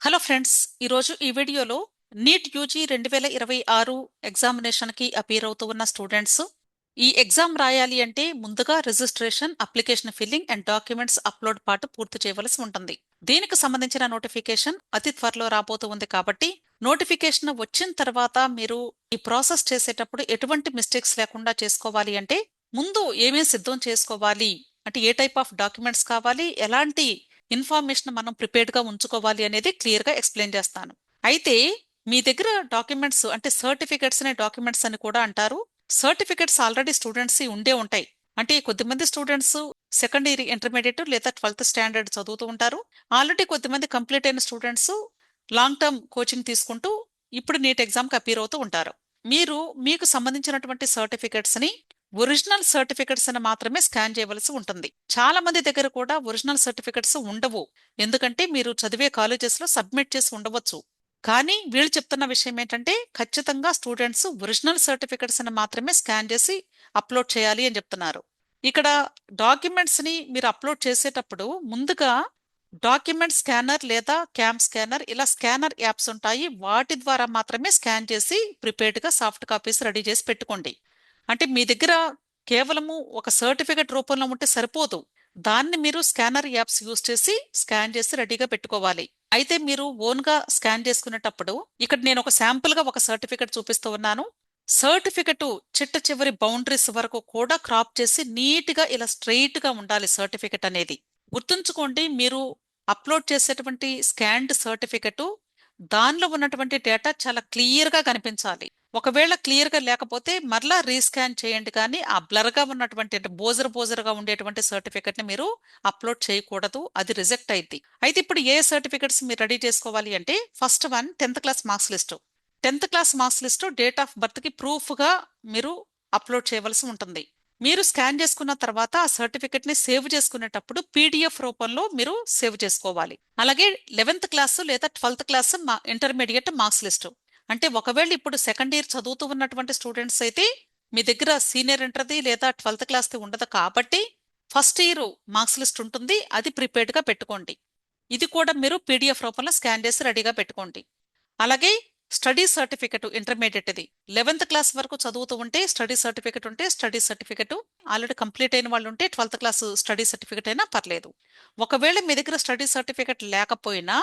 Hello friends, ఈరోజు ఈ వీడియోలో నీట్ యూజీ 2026 ఎగ్జామినేషన్కి అపీర్ అవుతూ ఉన్న స్టూడెంట్స్ ఈ ఎగ్జామ్ రాయాలి అంటే ముందుగా registration, application filling and documents upload పాటు పూర్తి చేయవలసి ఉంటుంది. దీనికి సంబంధించిన నోటిఫికేషన్ అతి త్వరలో రాబోతూ ఉంది కాబట్టి నోటిఫికేషన్ వచ్చిన తర్వాత మీరు ఈ ప్రాసెస్ చేసేటప్పుడు ఎటువంటి మిస్టేక్స్ లేకుండా చేసుకోవాలి అంటే ముందు ఏమేం సిద్ధం చేసుకోవాలి అంటే ఏ టైప్ ఆఫ్ డాక్యుమెంట్స్ కావాలి, ఎలాంటి ఇన్ఫర్మేషన్ మనం ప్రిపేర్డ్ గా ఉంచుకోవాలి అనేది క్లియర్ గా ఎక్స్ప్లెయిన్ చేస్తాను. అయితే మీ దగ్గర డాక్యుమెంట్స్ అంటే సర్టిఫికెట్స్ అనే డాక్యుమెంట్స్ అని కూడా అంటారు. సర్టిఫికెట్స్ ఆల్రెడీ స్టూడెంట్స్ ఉండే ఉంటాయి. అంటే కొద్దిమంది స్టూడెంట్స్ సెకండ్ ఇయర్ ఇంటర్మీడియట్ లేదా 12th స్టాండర్డ్ చదువుతూ ఉంటారు. ఆల్రెడీ కొద్దిమంది కంప్లీట్ అయిన స్టూడెంట్స్ లాంగ్ టర్మ్ కోచింగ్ తీసుకుంటూ ఇప్పుడు నీట్ ఎగ్జామ్ కి అపీర్ అవుతూ ఉంటారు. మీరు మీకు సంబంధించినటువంటి సర్టిఫికెట్స్ ని ఒరిజినల్ సర్టిఫికెట్స్ అని మాత్రమే స్కాన్ చేయవలసి ఉంటుంది. చాలా మంది దగ్గర కూడా ఒరిజినల్ సర్టిఫికెట్స్ ఉండవు. ఎందుకంటే మీరు చదివే కాలేజెస్ లో సబ్మిట్ చేసి ఉండవచ్చు. కానీ వీళ్ళు చెప్తున్న విషయం ఏంటంటే ఖచ్చితంగా స్టూడెంట్స్ ఒరిజినల్ సర్టిఫికెట్స్ అని మాత్రమే స్కాన్ చేసి అప్లోడ్ చేయాలి అని చెప్తున్నారు. ఇక్కడ డాక్యుమెంట్స్ ని మీరు అప్లోడ్ చేసేటప్పుడు ముందుగా డాక్యుమెంట్ స్కానర్ లేదా క్యామ్ స్కానర్ ఇలా స్కానర్ యాప్స్ ఉంటాయి. వాటి ద్వారా మాత్రమే స్కాన్ చేసి ప్రిపేర్డ్ గా సాఫ్ట్ కాపీస్ రెడీ చేసి పెట్టుకోండి. అంటే మీ దగ్గర కేవలము ఒక సర్టిఫికెట్ రూపంలో ఉంటే సరిపోదు. దాన్ని మీరు స్కానర్ యాప్స్ యూస్ చేసి స్కాన్ చేసి రెడీగా పెట్టుకోవాలి. అయితే మీరు ఓన్ గా స్కాన్ చేసుకునేటప్పుడు ఇక్కడ నేను ఒక శాంపుల్ గా ఒక సర్టిఫికెట్ చూపిస్తూ ఉన్నాను. సర్టిఫికెట్ చిట్ట చివరి బౌండరీస్ వరకు కూడా క్రాప్ చేసి నీట్ గా ఇలా స్ట్రెయిట్ గా ఉండాలి సర్టిఫికెట్ అనేది. గుర్తుంచుకోండి, మీరు అప్లోడ్ చేసేటువంటి స్కాన్డ్ సర్టిఫికెట్ దానిలో ఉన్నటువంటి డేటా చాలా క్లియర్ గా కనిపించాలి. ఒకవేళ క్లియర్ గా లేకపోతే మరలా రీస్కాన్ చేయండి, కానీ ఆ బ్లర్ గా ఉన్నటువంటి అంటే బోజరుగా ఉండేటువంటి సర్టిఫికెట్ ని మీరు అప్లోడ్ చేయకూడదు. అది రిజెక్ట్ అయింది. అయితే ఇప్పుడు ఏ సర్టిఫికెట్స్ మీరు రెడీ చేసుకోవాలి అంటే first one 10th class marks list. 10th class marks list date of birth కి ప్రూఫ్ గా మీరు అప్లోడ్ చేయవలసి ఉంటుంది. మీరు స్కాన్ చేసుకున్న తర్వాత ఆ సర్టిఫికెట్ ని సేవ్ చేసుకునేటప్పుడు పీడిఎఫ్ రూపంలో మీరు సేవ్ చేసుకోవాలి. అలాగే 11th క్లాస్ లేదా 12th class intermediate marks list. అంటే ఒకవేళ ఇప్పుడు సెకండ్ ఇయర్ చదువుతూ ఉన్నటువంటి స్టూడెంట్స్ అయితే మీ దగ్గర సీనియర్ ఇంటర్ది లేదా 12th క్లాస్ ఉండదు కాబట్టి ఫస్ట్ ఇయర్ మార్క్స్ లిస్ట్ ఉంటుంది. అది ప్రిపేర్డ్ గా పెట్టుకోండి. ఇది కూడా మీరు పీడిఎఫ్ రూపంలో స్కాన్ చేసి రెడీగా పెట్టుకోండి. అలాగే స్టడీ సర్టిఫికెట్ ఇంటర్మీడియట్ది 11th క్లాస్ వరకు చదువుతూ ఉంటే స్టడీ సర్టిఫికెట్ ఉంటే స్టడీ సర్టిఫికెట్, ఆల్రెడీ కంప్లీట్ అయిన వాళ్ళు ఉంటే 12th క్లాస్ స్టడీ సర్టిఫికెట్ అయినా పర్లేదు. ఒకవేళ మీ దగ్గర స్టడీ సర్టిఫికెట్ లేకపోయినా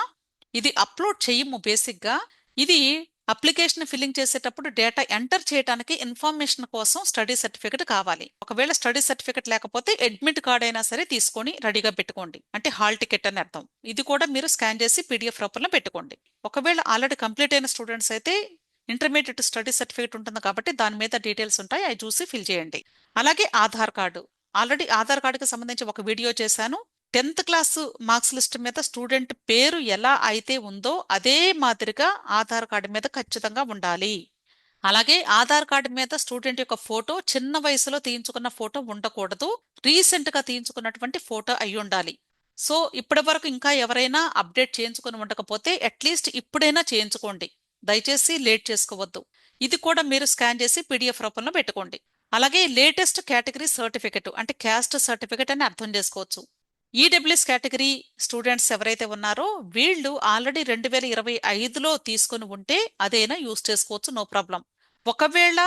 ఇది అప్లోడ్ చేయము. బేసిక్ గా ఇది అప్లికేషన్ ఫిల్లింగ్ చేసేటప్పుడు డేటా ఎంటర్ చేయడానికి ఇన్ఫర్మేషన్ కోసం స్టడీ సర్టిఫికెట్ కావాలి. ఒకవేళ స్టడీ సర్టిఫికెట్ లేకపోతే అడ్మిట్ కార్డ్ అయినా సరే తీసుకొని రెడీగా పెట్టుకోండి. అంటే హాల్ టికెట్ అని అర్థం. ఇది కూడా మీరు స్కాన్ చేసి పీడిఎఫ్ రూపంలో పెట్టుకోండి. ఒకవేళ ఆల్రెడీ కంప్లీట్ అయిన స్టూడెంట్స్ అయితే ఇంటర్మీడియట్ స్టడీ సర్టిఫికేట్ ఉంటుంది కాబట్టి దాని మీద డీటెయిల్స్ ఉంటాయి, అవి చూసి ఫిల్ చేయండి. అలాగే ఆధార్ కార్డు. ఆల్రెడీ ఆధార్ కార్డుకి సంబంధించి ఒక వీడియో చేశాను. 10th క్లాస్ మార్క్స్ లిస్ట్ మీద స్టూడెంట్ పేరు ఎలా అయితే ఉందో అదే మాదిరిగా ఆధార్ కార్డు మీద ఖచ్చితంగా ఉండాలి. అలాగే ఆధార్ కార్డు మీద స్టూడెంట్ యొక్క ఫోటో చిన్న వయసులో తీయించుకున్న ఫోటో ఉండకూడదు. రీసెంట్ గా తీయించుకున్నటువంటి ఫోటో అయి ఉండాలి. సో ఇప్పటి వరకు ఇంకా ఎవరైనా అప్డేట్ చేయించుకుని ఉండకపోతే అట్లీస్ట్ ఇప్పుడైనా చేయించుకోండి. దయచేసి లేట్ చేసుకోవద్దు. ఇది కూడా మీరు స్కాన్ చేసి పీడిఎఫ్ రూపంలో పెట్టుకోండి. అలాగే లేటెస్ట్ కేటగిరీ సర్టిఫికెట్ అంటే క్యాస్ట్ సర్టిఫికెట్ అని అర్థం చేసుకోవచ్చు. ఈడబ్ల్యూఎస్ కేటగిరీ స్టూడెంట్స్ ఎవరైతే ఉన్నారో వీళ్ళు ఆల్రెడీ 2025లో తీసుకుని ఉంటే అదైనా యూస్ చేసుకోవచ్చు, నో ప్రాబ్లం. ఒకవేళ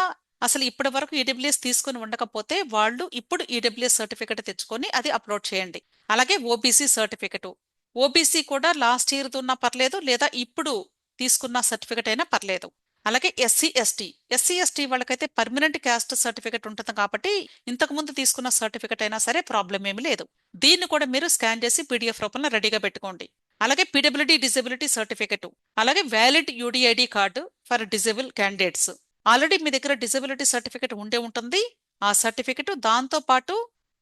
అసలు ఇప్పటి వరకు ఈడబ్ల్యూఎస్ తీసుకుని ఉండకపోతే వాళ్ళు ఇప్పుడు ఈడబ్ల్యూఎస్ సర్టిఫికెట్ తెచ్చుకొని అది అప్లోడ్ చేయండి. అలాగే ఓబీసీ సర్టిఫికెట్. ఓబీసీ కూడా లాస్ట్ ఇయర్ ఉన్నా పర్లేదు లేదా ఇప్పుడు తీసుకున్న సర్టిఫికెట్ అయినా పర్లేదు. అలాగే ఎస్సీ ఎస్టీ వాళ్ళకైతే పర్మనెంట్ క్యాస్ట్ సర్టిఫికెట్ ఉంటుంది కాబట్టి ఇంతకు ముందు తీసుకున్న సర్టిఫికెట్ అయినా సరే ప్రాబ్లం ఏమీ లేదు. దీన్ని కూడా మీరు స్కాన్ చేసి పీడిఎఫ్ రూపంలో రెడీగా పెట్టుకోండి. అలాగే పీడబ్ల్యూడి డిజబిలిటీ సర్టిఫికెట్, అలాగే valid UDID card for disabled candidates. Already మీ దగ్గర డిజబిలిటీ సర్టిఫికెట్ ఉండే ఉంటుంది. ఆ సర్టిఫికెట్ దాంతో పాటు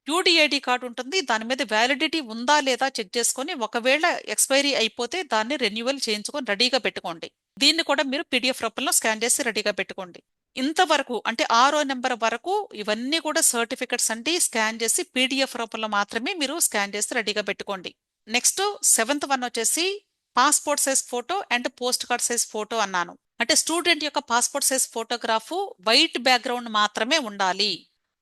యూడిఐడి కార్డు ఉంటుంది. దాని మీద వ్యాలిడిటీ ఉందా లేదా చెక్ చేసుకొని ఒకవేళ ఎక్స్పైరీ అయిపోతే దాన్ని రెన్యువల్ చేయించుకొని రెడీగా పెట్టుకోండి. దీన్ని కూడా మీరు పీడిఎఫ్ రూపంలో స్కాన్ చేసి రెడీగా పెట్టుకోండి. ఇంతవరకు అంటే 6వ నెంబర్ వరకు ఇవన్నీ కూడా సర్టిఫికెట్స్ అంటే స్కాన్ చేసి పీడిఎఫ్ రూపంలో మాత్రమే మీరు స్కాన్ చేసి రెడీగా పెట్టుకోండి. నెక్స్ట్ 7th వన్ వచ్చేసి passport size photo and post card size photo అన్నాను. అంటే స్టూడెంట్ యొక్క passport size photograph white background మాత్రమే ఉండాలి.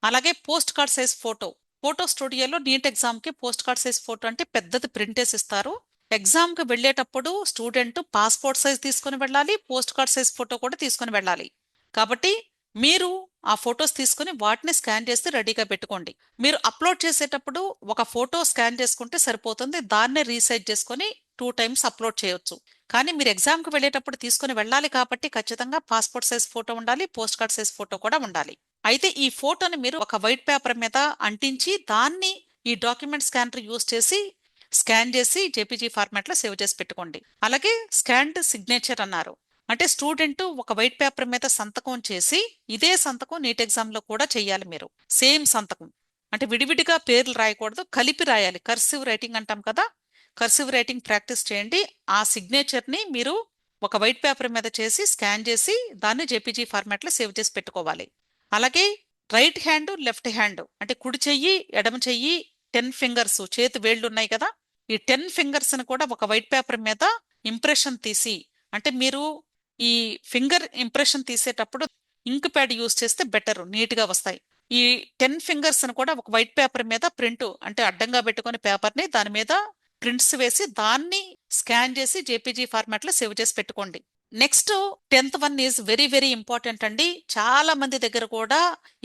అలాగే post card size photo. Photo స్టూడియోలో నీట్ ఎగ్జామ్ కి పోస్ట్ కార్డ్ సైజ్ ఫోటో అంటే పెద్దది ప్రింటేసి ఇస్తారు. ఎగ్జామ్కి వెళ్ళేటప్పుడు స్టూడెంట్ పాస్పోర్ట్ సైజ్ తీసుకుని వెళ్ళాలి, పోస్ట్ కార్డ్ సైజ్ ఫోటో కూడా తీసుకుని వెళ్ళాలి. కాబట్టి మీరు ఆ ఫొటోస్ తీసుకుని వాటిని స్కాన్ చేసి రెడీగా పెట్టుకోండి. మీరు అప్లోడ్ చేసేటప్పుడు ఒక ఫోటో స్కాన్ చేసుకుంటే సరిపోతుంది, దాన్నే రీసైజ్ చేసుకొని 2 టైమ్స్ అప్లోడ్ చేయొచ్చు. కానీ మీరు ఎగ్జామ్కి వెళ్ళేటప్పుడు తీసుకుని వెళ్ళాలి కాబట్టి ఖచ్చితంగా పాస్పోర్ట్ సైజ్ ఫోటో ఉండాలి, పోస్ట్ కార్డ్ సైజ్ ఫోటో కూడా ఉండాలి. అయితే ఈ ఫోటోని మీరు ఒక వైట్ పేపర్ మీద అంటించి దాన్ని ఈ డాక్యుమెంట్ స్కానర్ యూస్ చేసి స్కాన్ చేసి జేపీజీ ఫార్మాట్ లో సేవ్ చేసి పెట్టుకోండి. అలాగే స్కాన్డ్ సిగ్నేచర్ అన్నారు, అంటే స్టూడెంట్ ఒక వైట్ పేపర్ మీద సంతకం చేసి ఇదే సంతకం నీట్ ఎగ్జామ్ లో కూడా చెయ్యాలి. మీరు సేమ్ సంతకం అంటే విడివిడిగా పేర్లు రాయకూడదు, కలిపి రాయాలి. కర్సివ్ రైటింగ్ అంటాం కదా, కర్సివ్ రైటింగ్ ప్రాక్టీస్ చేయండి. ఆ సిగ్నేచర్ ని మీరు ఒక వైట్ పేపర్ మీద చేసి స్కాన్ చేసి దాన్ని జేపీజీ ఫార్మాట్ లో సేవ్ చేసి పెట్టుకోవాలి. అలాగే రైట్ హ్యాండ్ లెఫ్ట్ హ్యాండ్ అంటే కుడి చెయ్యి ఎడమ చెయ్యి 10 ఫింగర్స్ చేతి వేళ్లు ఉన్నాయి కదా, ఈ 10 ఫింగర్స్ ని కూడా ఒక వైట్ పేపర్ మీద ఇంప్రెషన్ తీసి, అంటే మీరు ఈ ఫింగర్ ఇంప్రెషన్ తీసేటప్పుడు ఇంక్ ప్యాడ్ యూస్ చేస్తే బెటర్, నీట్ గా వస్తాయి. ఈ 10 ఫింగర్స్ ని కూడా ఒక వైట్ పేపర్ మీద ప్రింట్ అంటే అడ్డంగా పెట్టుకుని పేపర్ ని దాని మీద ప్రింట్స్ వేసి దాన్ని స్కాన్ చేసి జేపీజీ ఫార్మాట్ లో సేవ్ చేసి పెట్టుకోండి. Next 10th one is very very important అండి. చాలా మంది దగ్గర కూడా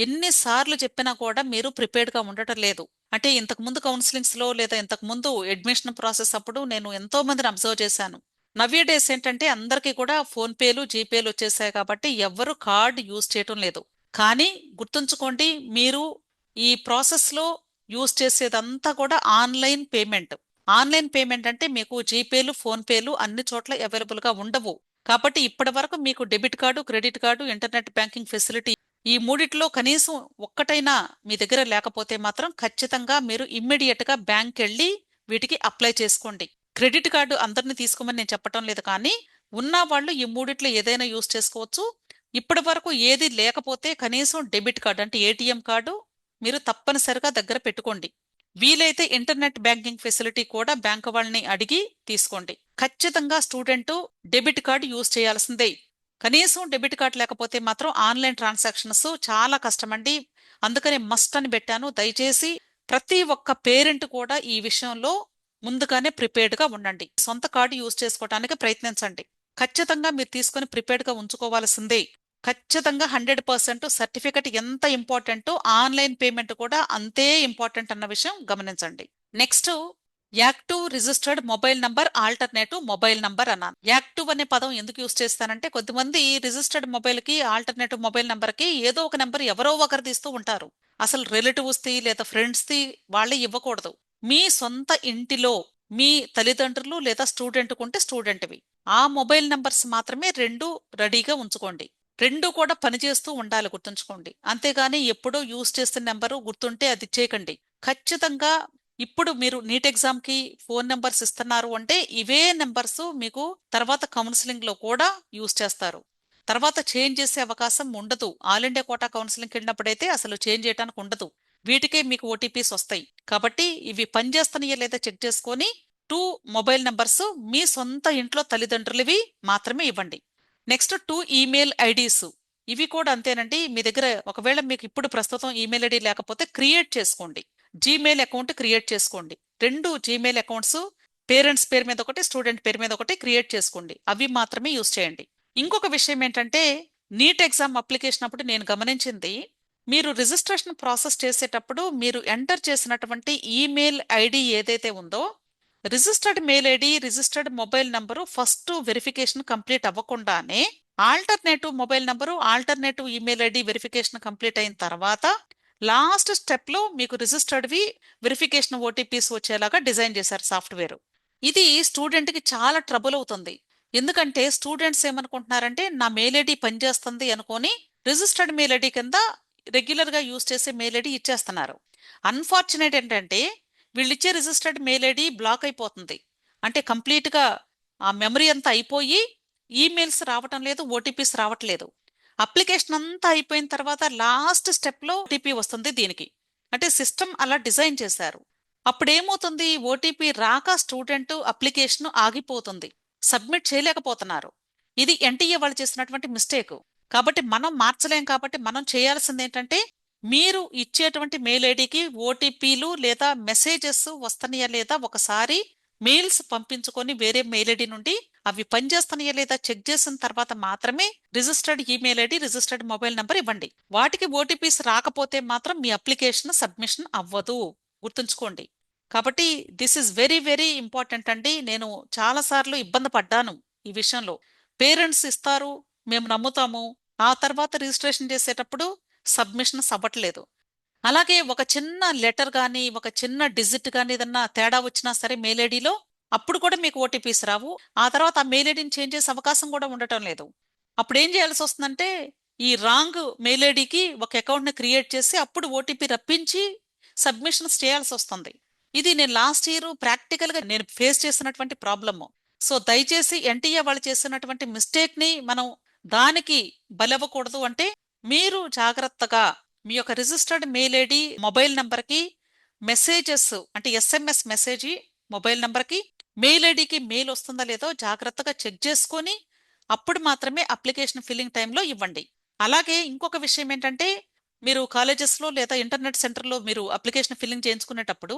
ఎన్నిసార్లు చెప్పినా కూడా మీరు ప్రిపేర్డ్ గా ఉండటం లేదు. అంటే ఇంతకు ముందు కౌన్సిలింగ్స్ లో లేదా ఇంతకు ముందు అడ్మిషన్ ప్రాసెస్ అప్పుడు నేను ఎంతో మందిని అబ్జర్వ్ చేశాను. నవ్య డేస్ ఏంటంటే అందరికీ కూడా ఫోన్ పేలు జీపేలు వచ్చేసాయి కాబట్టి ఎవ్వరు కార్డ్ యూజ్ చేయటం లేదు. కానీ గుర్తుంచుకోండి, మీరు ఈ ప్రాసెస్ లో యూజ్ చేసేదంతా కూడా ఆన్లైన్ పేమెంట్. ఆన్లైన్ పేమెంట్ అంటే మీకు జీపేలు ఫోన్ పేలు అన్ని చోట్ల అవైలబుల్ గా ఉండవు. కాబట్టి ఇప్పటి వరకు మీకు debit card, credit card, internet banking facility ఈ మూడిట్లో కనీసం ఒక్కటైనా మీ దగ్గర లేకపోతే మాత్రం ఖచ్చితంగా మీరు ఇమ్మీడియట్ గా బ్యాంక్ వెళ్ళి వీటికి అప్లై చేసుకోండి. క్రెడిట్ కార్డు అందరిని తీసుకోమని నేను చెప్పటం లేదు, కానీ ఉన్న వాళ్ళు ఈ మూడిట్లో ఏదైనా యూస్ చేసుకోవచ్చు. ఇప్పటి వరకు ఏది లేకపోతే కనీసం డెబిట్ కార్డు అంటే ఏటీఎం కార్డు మీరు తప్పనిసరిగా దగ్గర పెట్టుకోండి. వీలైతే ఇంటర్నెట్ బ్యాంకింగ్ ఫెసిలిటీ కూడా బ్యాంక్ వాళ్ళని అడిగి తీసుకోండి. ఖచ్చితంగా స్టూడెంట్ డెబిట్ కార్డు యూజ్ చేయాల్సిందే. కనీసం డెబిట్ కార్డు లేకపోతే మాత్రం ఆన్లైన్ ట్రాన్సాక్షన్స్ చాలా కష్టమండి. అందుకని మస్ట్ అని పెట్టాను. దయచేసి ప్రతి ఒక్క పేరెంట్ కూడా ఈ విషయంలో ముందుగానే ప్రిపేర్డ్ గా ఉండండి. సొంత కార్డు యూజ్ చేసుకోవడానికి ప్రయత్నించండి. ఖచ్చితంగా మీరు తీసుకుని ప్రిపేర్డ్ గా ఉంచుకోవాల్సిందే. ఖచ్చితంగా 100% సర్టిఫికెట్ ఎంత ఇంపార్టెంటో ఆన్లైన్ పేమెంట్ కూడా అంతే ఇంపార్టెంట్ అన్న విషయం గమనించండి. Next active registered mobile number alternative mobile number అన్నాను. యాక్టివ్ అనే పదం ఎందుకు యూస్ చేస్తానంటే కొద్దిమంది రిజిస్టర్డ్ మొబైల్ కి ఆల్టర్నేటివ్ మొబైల్ నంబర్ కి ఏదో ఒక నెంబర్ ఎవరో ఒకరు తీస్తూ ఉంటారు. అసలు రిలేటివ్స్ ది లేదా ఫ్రెండ్స్ ది వాళ్ళే ఇవ్వకూడదు. మీ సొంత ఇంటిలో మీ తల్లిదండ్రులు లేదా స్టూడెంట్ కుంటే స్టూడెంట్వి ఆ మొబైల్ నంబర్స్ మాత్రమే రెండు రెడీగా ఉంచుకోండి. రెండు కూడా పనిచేస్తూ ఉండాలి, గుర్తుంచుకోండి. అంతేగాని ఎప్పుడో యూజ్ చేస్తున్న నెంబరు గుర్తుంటే అది చేయకండి. ఖచ్చితంగా ఇప్పుడు మీరు నీట్ ఎగ్జామ్ కి ఫోన్ నెంబర్స్ ఇస్తున్నారు అంటే ఇవే నెంబర్స్ మీకు తర్వాత కౌన్సిలింగ్ లో కూడా యూజ్ చేస్తారు. తర్వాత చేంజ్ చేసే అవకాశం ఉండదు. ఆల్ ఇండియా కోటా కౌన్సిలింగ్కి వెళ్ళినప్పుడైతే అసలు చేంజ్ చేయడానికి ఉండదు. వీటికే మీకు ఓటీపీస్ వస్తాయి. కాబట్టి ఇవి పనిచేస్తున్నాయా లేదా చెక్ చేసుకొని 2 మొబైల్ నెంబర్స్ మీ సొంత ఇంట్లో తల్లిదండ్రులవి మాత్రమే ఇవ్వండి. Next 2 email IDs. ఇవి కూడా అంతేనండి. మీ దగ్గర ఒకవేళ మీకు ఇప్పుడు ప్రస్తుతం ఈమెయిల్ ఐడి లేకపోతే క్రియేట్ చేసుకోండి. జీమెయిల్ అకౌంట్ క్రియేట్ చేసుకోండి. 2 జీమెయిల్ అకౌంట్స్ పేరెంట్స్ పేరు మీద ఒకటి, స్టూడెంట్ పేరు మీద ఒకటి క్రియేట్ చేసుకోండి. అవి మాత్రమే యూజ్ చేయండి. ఇంకొక విషయం ఏంటంటే నీట్ ఎగ్జామ్ అప్లికేషన్ అప్పుడు నేను గమనించింది, మీరు రిజిస్ట్రేషన్ ప్రాసెస్ చేసేటప్పుడు మీరు ఎంటర్ చేసినటువంటి ఈమెయిల్ ఐడి ఏదైతే ఉందో registered mail ID, registered mobile number first verification complete అవ్వకుండానే alternative mobile number, alternative email ID verification complete అయిన తర్వాత లాస్ట్ స్టెప్ లో మీకు రిజిస్టర్డ్వి వెరిఫికేషన్ ఓటీపీస్ వచ్చేలాగా డిజైన్ చేశారు సాఫ్ట్వేర్. ఇది స్టూడెంట్ కి చాలా ట్రబుల్ అవుతుంది. ఎందుకంటే స్టూడెంట్స్ ఏమనుకుంటున్నారంటే నా మెయిల్ ఐడి పనిచేస్తుంది అనుకొని రిజిస్టర్డ్ మెయిల్ ఐడి కింద రెగ్యులర్ గా యూజ్ చేసే మెయిల్ ఐడి ఇచ్చేస్తున్నారు. అన్ఫార్చునేట్ ఏంటంటే వీళ్ళిచ్చే రిజిస్టర్డ్ మెయిల్ ఐడి బ్లాక్ అయిపోతుంది. అంటే కంప్లీట్ గా ఆ మెమరీ అంతా అయిపోయి ఈమెయిల్స్ రావటం లేదు, ఓటీపీస్ రావట్లేదు. అప్లికేషన్ అంతా అయిపోయిన తర్వాత లాస్ట్ స్టెప్ లో ఓటీపీ వస్తుంది దీనికి. అంటే సిస్టమ్ అలా డిజైన్ చేశారు. అప్పుడు ఏమవుతుంది, ఓటీపీ రాక స్టూడెంట్ అప్లికేషన్ ఆగిపోతుంది, సబ్మిట్ చేయలేకపోతున్నారు. ఇది ఎన్టీఏ వాళ్ళు చేసినటువంటి మిస్టేక్. కాబట్టి మనం మార్చలేం. కాబట్టి మనం చేయాల్సింది ఏంటంటే మీరు ఇచ్చేటువంటి మెయిల్ ఐడికి ఓటీపీలు లేదా మెసేజెస్ వస్తున్నాయా లేదా ఒకసారి మెయిల్స్ పంపించుకొని వేరే మెయిల్ ఐడి నుండి అవి పనిచేస్తున్నాయా లేదా చెక్ చేసిన తర్వాత మాత్రమే registered email ID, registered mobile number ఇవ్వండి. వాటికి ఓటీపీస్ రాకపోతే మాత్రం మీ అప్లికేషన్ సబ్మిషన్ అవ్వదు. గుర్తుంచుకోండి. కాబట్టి this is very very important అండి. నేను చాలా సార్లు ఇబ్బంది పడ్డాను ఈ విషయంలో. పేరెంట్స్ ఇస్తారు, మేము నమ్ముతాము, ఆ తర్వాత రిజిస్ట్రేషన్ చేసేటప్పుడు సబ్మిషన్స్ అవ్వట్లేదు. అలాగే ఒక చిన్న లెటర్ కానీ ఒక చిన్న డిజిట్ కానీ ఏదన్నా తేడా వచ్చినా సరే మెయిల్ ఐడిలో, అప్పుడు కూడా మీకు ఓటీపీస్ రావు. ఆ తర్వాత ఆ మెయిల్ ఐడిని చేంజ్ చేసే అవకాశం కూడా ఉండటం లేదు. అప్పుడు ఏం చేయాల్సి వస్తుందంటే ఈ రాంగ్ మెయిల్ ఐడికి ఒక అకౌంట్ ని క్రియేట్ చేసి అప్పుడు ఓటీపీ రప్పించి సబ్మిషన్స్ చేయాల్సి వస్తుంది. ఇది నేను లాస్ట్ ఇయర్ ప్రాక్టికల్ గా నేను ఫేస్ చేసినటువంటి ప్రాబ్లమ్. సో దయచేసి ఎన్టీఏ వాళ్ళు చేసినటువంటి మిస్టేక్ ని మనం దానికి బలవ్వకూడదు. అంటే మీరు జాగ్రత్తగా మీ యొక్క registered mail ID mobile number కి మెసేజెస్ అంటే ఎస్ఎంఎస్ మెసేజ్ మొబైల్ నంబర్ కి మెయిల్ ఐడికి మెయిల్ వస్తుందా లేదో జాగ్రత్తగా చెక్ చేసుకొని అప్పుడు మాత్రమే అప్లికేషన్ ఫిల్లింగ్ టైంలో ఇవ్వండి. అలాగే ఇంకొక విషయం ఏంటంటే మీరు కాలేజెస్లో లేదా ఇంటర్నెట్ సెంటర్లో మీరు అప్లికేషన్ ఫిల్లింగ్ చేయించుకునేటప్పుడు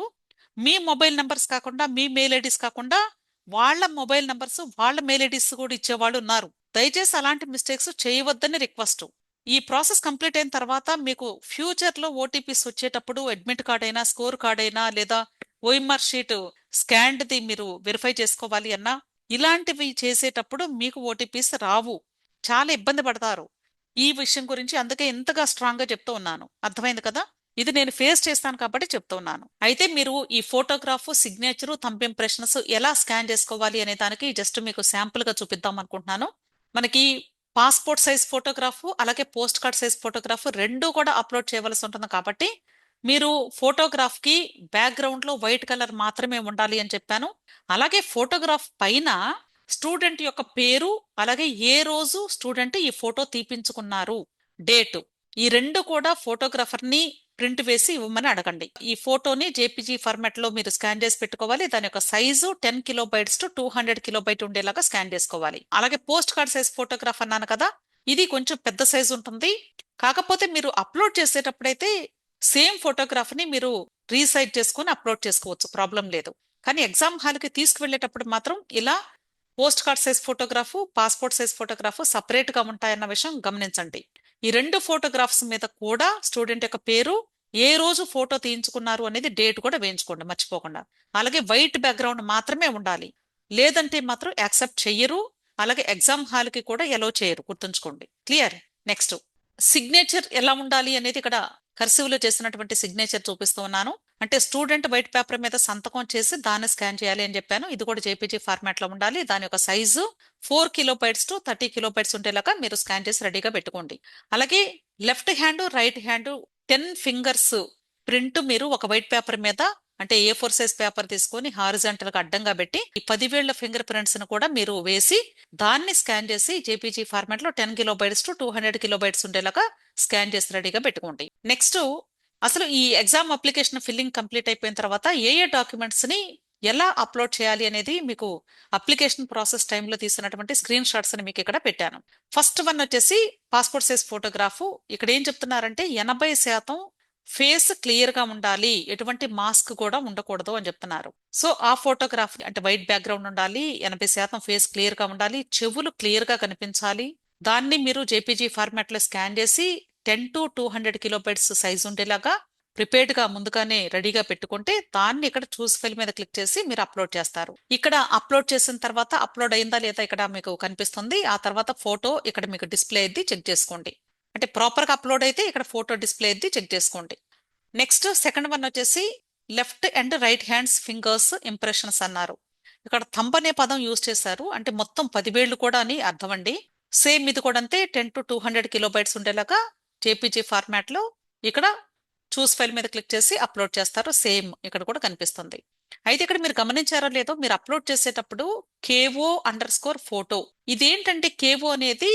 మీ మొబైల్ నంబర్స్ కాకుండా మీ మెయిల్ ఐడీస్ కాకుండా వాళ్ళ మొబైల్ నంబర్స్ వాళ్ళ మెయిల్ ఐడీస్ కూడా ఇచ్చేవాళ్ళు ఉన్నారు. దయచేసి అలాంటి మిస్టేక్స్ చేయవద్దని రిక్వెస్ట్. ఈ ప్రాసెస్ కంప్లీట్ అయిన తర్వాత మీకు ఫ్యూచర్ లో ఓటీపీస్ వచ్చేటప్పుడు అడ్మిట్ కార్డ్ అయినా స్కోర్ కార్డ్ అయినా లేదా ఓఎంఆర్ షీట్ స్కాన్డ్ది మీరు వెరిఫై చేసుకోవాలి అన్నా ఇలాంటివి చేసేటప్పుడు మీకు ఓటీపీస్ రావు. చాలా ఇబ్బంది పడతారు ఈ విషయం గురించి. అందుకే ఇంతగా స్ట్రాంగ్ గా చెప్తూ ఉన్నాను. అర్థమైంది కదా? ఇది నేను ఫేస్ చేస్తాను కాబట్టి చెప్తూ ఉన్నాను. అయితే మీరు ఈ ఫోటోగ్రాఫ్, సిగ్నేచర్, థంబ్ ఇంప్రెషన్స్ ఎలా స్కాన్ చేసుకోవాలి అనే దానికి జస్ట్ మీకు శాంపుల్ గా చూపిద్దాం అనుకుంటున్నాను. మనకి పాస్పోర్ట్ సైజ్ ఫోటోగ్రాఫ్ అలాగే పోస్ట్ కార్డ్ సైజ్ ఫోటోగ్రాఫ్ రెండు కూడా అప్లోడ్ చేయవలసి ఉంటుంది. కాబట్టి మీరు ఫోటోగ్రాఫ్ కి బ్యాక్గ్రౌండ్ లో వైట్ కలర్ మాత్రమే ఉండాలి అని చెప్పాను. అలాగే ఫోటోగ్రాఫ్ పైన స్టూడెంట్ యొక్క పేరు అలాగే ఏ రోజు స్టూడెంట్ ఈ ఫోటో తీపించుకున్నారు డేట్, ఈ రెండు కూడా ఫోటోగ్రాఫర్ ని ప్రింట్ వేసి ఇవ్వమని అడగండి. ఈ ఫోటోని జేపీజీ ఫార్మాట్ లో మీరు స్కాన్ చేసి పెట్టుకోవాలి. దాని యొక్క సైజు 10 కిలోబైట్స్ టు 200 కిలోబైట్ ఉండేలాగా స్కాన్ చేసుకోవాలి. అలాగే పోస్ట్ కార్డ్ సైజ్ ఫోటోగ్రాఫ్ అన్నాను కదా, ఇది కొంచెం పెద్ద సైజు ఉంటుంది. కాకపోతే మీరు అప్లోడ్ చేసేటప్పుడైతే సేమ్ ఫోటోగ్రాఫ్ ని మీరు రీసైజ్ చేసుకుని అప్లోడ్ చేసుకోవచ్చు, ప్రాబ్లం లేదు. కానీ ఎగ్జామ్ హాల్ కి తీసుకువెళ్ళేటప్పుడు మాత్రం ఇలా post card size photograph, passport size photograph separate గా ఉంటాయన్న విషయం గమనించండి. ఈ రెండు ఫోటోగ్రాఫ్స్ మీద కూడా స్టూడెంట్ యొక్క పేరు, ఏ రోజు ఫోటో తీయించుకున్నారు అనేది డేట్ కూడా వేయించుకోండి మర్చిపోకుండా. అలాగే వైట్ బ్యాక్గ్రౌండ్ మాత్రమే ఉండాలి, లేదంటే మాత్రం యాక్సెప్ట్ చెయ్యరు. అలాగే ఎగ్జామ్ హాల్ కి కూడా ఎలో చేయరు, గుర్తుంచుకోండి. క్లియర్? నెక్స్ట్ సిగ్నేచర్ ఎలా ఉండాలి అనేది ఇక్కడ కర్సివ్ లో చేసినటువంటి సిగ్నేచర్ చూపిస్తూ ఉన్నాను. అంటే స్టూడెంట్ వైట్ పేపర్ మీద సంతకం చేసి దాన్ని స్కాన్ చేయాలి అని చెప్పాను. ఇది కూడా జేపీజీ ఫార్మాట్ లో ఉండాలి. దాని యొక్క సైజు 4 కిలోబైట్స్ టు 30 కిలోబైట్స్ ఉండేలాగా మీరు స్కాన్ చేసి రెడీగా పెట్టుకోండి. అలాగే left hand right hand 10 fingers print మీరు ఒక వైట్ పేపర్ మీద అంటే A4 సైజ్ పేపర్ తీసుకొని హారిజాంటల్ గా అడ్డంగా పెట్టి ఈ 10 వేళ్ల ఫింగర్ ప్రింట్స్ ను కూడా మీరు వేసి దాన్ని స్కాన్ చేసి జేపీజీ ఫార్మాట్ లో 10 కిలోబైట్స్ టు 200 కిలోబైట్స్ ఉండేలాగా స్కాన్ చేసి రెడీగా పెట్టుకోండి. నెక్స్ట్ అసలు ఈ ఎగ్జామ్ అప్లికేషన్ ఫిల్లింగ్ కంప్లీట్ అయిపోయిన తర్వాత ఏ డాక్యుమెంట్స్ ని ఎలా అప్లోడ్ చేయాలి అనేది మీకు అప్లికేషన్ ప్రాసెస్ టైంలో తీసినటువంటి స్క్రీన్ షాట్స్ ని మీకు ఇక్కడ పెట్టాను. ఫస్ట్ వన్ వచ్చేసి పాస్పోర్ట్ సైజ్ ఫోటోగ్రాఫ్. ఇక్కడ ఏం చెప్తున్నారంటే 80% ఫేస్ క్లియర్ గా ఉండాలి, ఎటువంటి మాస్క్ కూడా ఉండకూడదు అని చెప్తున్నారు. సో ఆ ఫోటోగ్రాఫ్ అంటే వైట్ బ్యాక్గ్రౌండ్ ఉండాలి, 80% ఫేస్ క్లియర్ గా ఉండాలి, చెవులు క్లియర్ గా కనిపించాలి. దాన్ని మీరు జేపీజీ ఫార్మాట్ లో స్కాన్ చేసి 10 టు 200 కిలోబైట్స్ సైజ్ ఉండేలాగా ప్రిపేర్డ్ గా ముందుగానే రెడీగా పెట్టుకుంటే దాన్ని ఇక్కడ చూస్ ఫైల్ మీద క్లిక్ చేసి మీరు అప్లోడ్ చేస్తారు. ఇక్కడ అప్లోడ్ చేసిన తర్వాత అప్లోడ్ అయిందా లేదా ఇక్కడ మీకు కనిపిస్తుంది. ఆ తర్వాత ఫోటో ఇక్కడ మీకు డిస్ప్లే అయింది, చెక్ చేసుకోండి. అంటే ప్రాపర్ గా అప్లోడ్ అయితే ఇక్కడ ఫోటో డిస్ప్లే అయింది, చెక్ చేసుకోండి. నెక్స్ట్ సెకండ్ వన్ వచ్చేసి left and right hands fingers impressions అన్నారు. ఇక్కడ థంబ్ అనే పదం యూజ్ చేశారు, అంటే మొత్తం 10 వేళ్లు కూడా అని అర్థం అండి. సేమ్ ఇది కూడా అంతే 10 టు 200 కిలోబైట్స్ ఉండేలాగా జేపీజీ ఫార్మాట్ లో ఇక్కడ చూస్ ఫైల్ మీద క్లిక్ చేసి అప్లోడ్ చేస్తారు. సేమ్ ఇక్కడ కూడా కనిపిస్తుంది. అయితే ఇక్కడ మీరు గమనించారో లేదో, మీరు అప్లోడ్ చేసేటప్పుడు KO_ఫోటో, ఇదేంటంటే కేవో అనేది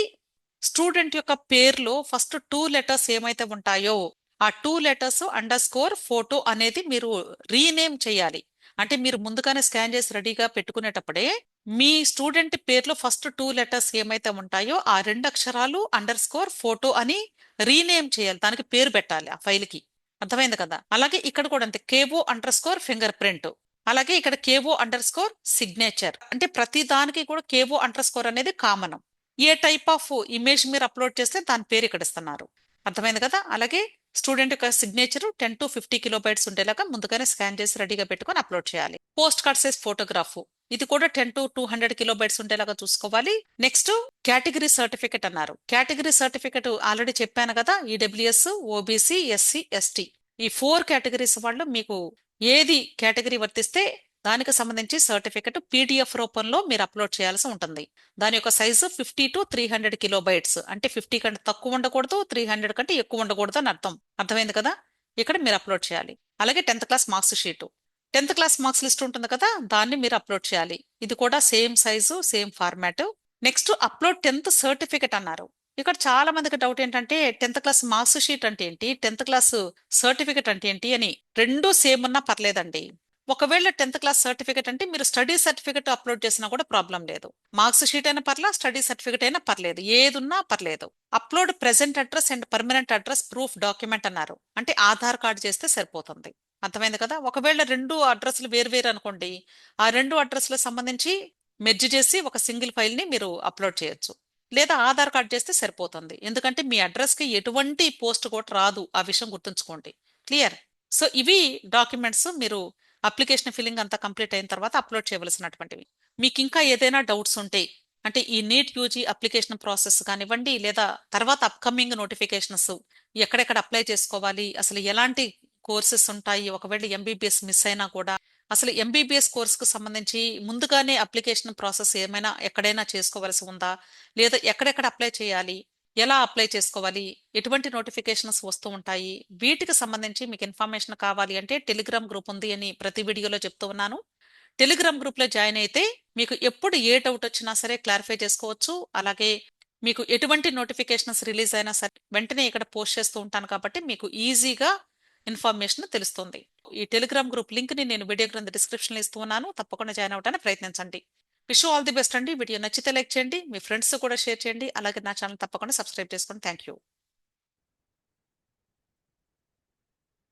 స్టూడెంట్ యొక్క పేర్లో ఫస్ట్ 2 లెటర్స్ ఏమైతే ఉంటాయో ఆ 2 లెటర్స్ _ఫోటో అనేది మీరు రీనేమ్ చేయాలి. అంటే మీరు ముందుగానే స్కాన్ చేసి రెడీగా పెట్టుకునేటప్పుడే మీ స్టూడెంట్ పేర్లో ఫస్ట్ 2 లెటర్స్ ఏమైతే ఉంటాయో ఆ 2 అక్షరాలు _ఫోటో అని రీనేమ్ చేయాలి, దానికి పేరు పెట్టాలి ఆ ఫైల్ కి. అర్థమైంది కదా? అలాగే ఇక్కడ కూడా అంతే KO_ఫింగర్ ప్రింట్ అలాగే ఇక్కడ కేవో అండర్ స్కోర్ సిగ్నేచర్, అంటే ప్రతి దానికి కూడా కేవో అండర్ స్కోర్ అనేది common. A type of image మీరు అప్లోడ్ చేస్తే దాని పేరు ఇక్కడ ఇస్తున్నారు. అర్థమైంది కదా. అలాగే స్టూడెంట్ యొక్క సిగ్నేచర్ 10 to 50 కిలోబైట్స్ ఉండేలాగా ముందుగానే స్కాన్ చేసి రెడీగా పెట్టుకొని అప్లోడ్ చేయాలి. పోస్ట్ కార్డ్ సైజ్ ఫోటోగ్రాఫ్, ఇది కూడా 10 to 200 కిలోబైట్స్ ఉండేలాగా చూసుకోవాలి. నెక్స్ట్ కేటగిరీ సర్టిఫికెట్ అన్నారు. కేటగిరీ సర్టిఫికెట్ ఆల్రెడీ చెప్పాను కదా, ఈడబ్ల్యూఎస్, ఓబీసీ, ఎస్సీ, ఎస్టీ, ఈ 4 కేటగిరీస్ వాళ్ళు మీకు ఏది కేటగిరీ వర్తిస్తే దానికి సంబంధించి సర్టిఫికెట్ పీడిఎఫ్ రూపంలో మీరు అప్లోడ్ చేయాల్సి ఉంటుంది. దాని యొక్క సైజు 50 to 300 కిలోబైట్స్, అంటే 50 కంటే తక్కువ ఉండకూడదు, 300 కంటే ఎక్కువ ఉండకూడదు అని అర్థం. అర్థమైంది కదా. ఇక్కడ మీరు అప్లోడ్ చేయాలి. అలాగే 10th class marks sheet, 10th class marks list ఉంటుంది కదా, దాన్ని మీరు అప్లోడ్ చేయాలి. ఇది కూడా same size, same format. Next upload 10th certificate అన్నారు. ఇక్కడ చాలా మందికి డౌట్ ఏంటంటే 10th క్లాస్ మార్క్స్ షీట్ అంటే ఏంటి, 10th క్లాస్ సర్టిఫికెట్ అంటే ఏంటి అని. రెండు సేమ్ ఉన్నా పర్లేదండి. ఒకవేళ 10th క్లాస్ సర్టిఫికెట్ అంటే మీరు స్టడీ సర్టిఫికెట్ అప్లోడ్ చేసినా కూడా ప్రాబ్లం లేదు. మార్క్స్ షీట్ అయినా పర్లా, స్టడీ సర్టిఫికెట్ అయినా పర్లేదు, ఏదున్నా పర్లేదు. Upload present address and permanent address proof document అన్నారు. అంటే ఆధార్ కార్డు చేస్తే సరిపోతుంది. అర్థమైంది కదా. ఒకవేళ రెండు అడ్రస్లు వేరు అనుకోండి, ఆ రెండు అడ్రస్లకు సంబంధించి మెర్జ్ చేసి ఒక సింగిల్ ఫైల్ ని మీరు అప్లోడ్ చేయొచ్చు. లేదా ఆధార్ కార్డ్ చేస్తే సరిపోతుంది. ఎందుకంటే మీ అడ్రస్ కి ఎటువంటి పోస్ట్ కూడా రాదు, ఆ విషయం గుర్తుంచుకోండి. క్లియర్. సో ఇవి డాక్యుమెంట్స్ మీరు అప్లికేషన్ ఫిల్లింగ్ అంతా కంప్లీట్ అయిన తర్వాత అప్లోడ్ చేయవలసినటువంటివి. మీకు ఇంకా ఏదైనా డౌట్స్ ఉంటే, అంటే ఈ నీట్ యూజీ అప్లికేషన్ ప్రాసెస్ కానివ్వండి, లేదా తర్వాత అప్కమింగ్ నోటిఫికేషన్స్ ఎక్కడెక్కడ అప్లై చేసుకోవాలి, అసలు ఎలాంటి కోర్సెస్ ఉంటాయి, ఒకవేళ ఎంబీబీఎస్ మిస్ అయినా కూడా అసలు ఎంబీబీఎస్ కోర్సుకు సంబంధించి ముందుగానే అప్లికేషన్ ప్రాసెస్ ఏమైనా ఎక్కడైనా చేసుకోవాల్సి ఉందా, లేదా ఎక్కడెక్కడ అప్లై చేయాలి, ఎలా అప్లై చేసుకోవాలి, ఎటువంటి నోటిఫికేషన్స్ వస్తూ ఉంటాయి, వీటికి సంబంధించి మీకు ఇన్ఫర్మేషన్ కావాలి అంటే టెలిగ్రామ్ గ్రూప్ ఉంది అని ప్రతి వీడియోలో చెప్తూ ఉన్నాను. టెలిగ్రామ్ గ్రూప్ లో జాయిన్ అయితే మీకు ఎప్పుడు ఏ డౌట్ వచ్చినా సరే క్లారిఫై చేసుకోవచ్చు. అలాగే మీకు ఎటువంటి నోటిఫికేషన్స్ రిలీజ్ అయినా సరే వెంటనే ఇక్కడ పోస్ట్ చేస్తూ ఉంటాను, కాబట్టి మీకు ఈజీగా ఇన్ఫర్మేషన్ తెలుస్తుంది. ఈ టెలిగ్రామ్ గ్రూప్ లింక్ ని నేను వీడియో క్రింద డిస్క్రిప్షన్ లో ఇస్తూ ఉన్నాను, తప్పకుండా జాయిన్ అవడానికి ప్రయత్నించండి. విష్ ఆల్ ది బెస్ట్ అండి. వీడియో నచ్చితే లైక్ చేయండి, మీ ఫ్రెండ్స్ కూడా షేర్ చేయండి. అలాగే నా ఛానల్ తప్పకుండా సబ్స్క్రైబ్ చేసుకోండి. Thank you.